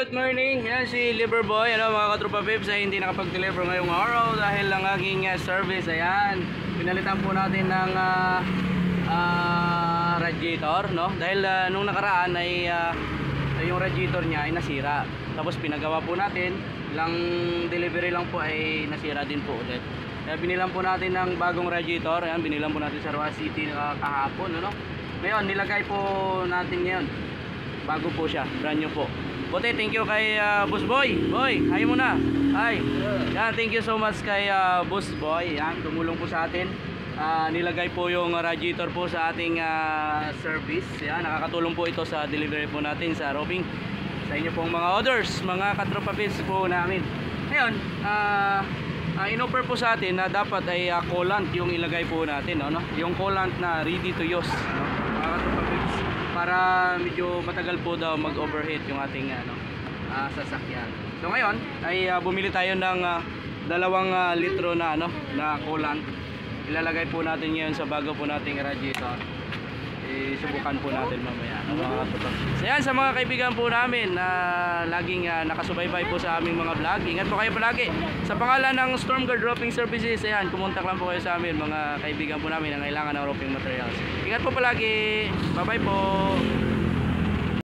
Good morning, yan si Liverboy. Ano mga katropa pips, ay hindi nakapag-deliver ngayong araw dahil lang aking service. Ayan, pinalitan po natin ng radiator, no? Dahil nung nakaraan ay yung radiator niya ay nasira. Tapos pinagawa po natin, lang delivery lang po ay nasira din po ulit. Kaya binilan po natin ng bagong radiator. Ayan, binilan po natin sa Roa City kahapon, ano? Ngayon, nilagay po natin ngayon. Bago po siya, brand new po. Buti, thank you kay Boss Boy. Boy, hi muna. Hi. Yan, thank you so much kay Boss Boy. Yan, tumulong po sa atin. Nilagay po yung radiator po sa ating service. Yan, nakakatulong po ito sa delivery po natin sa roping. Sa inyo pong mga orders, mga katropa pits po namin. Ngayon, in-offer po sa atin na dapat ay coolant yung ilagay po natin, no? Yung coolant na ready to use, no? Mga katropa pits, para medyo matagal po daw mag-overheat yung ating sasakyan. So ngayon ay bumili tayo ng 2 litro na na coolant. Ilalagay po natin ngayon sa bago po nating radiator. Isubukan po natin mamaya. So yan, sa mga kaibigan po namin na laging nakasubaybay po sa aming mga vlog, ingat po kayo palagi. Sa pangalan ng Storm Guard Roping Services, ayan, kumontak lang po kayo sa amin, mga kaibigan po namin na kailangan ng roping materials. Ingat po palagi. Bye bye po.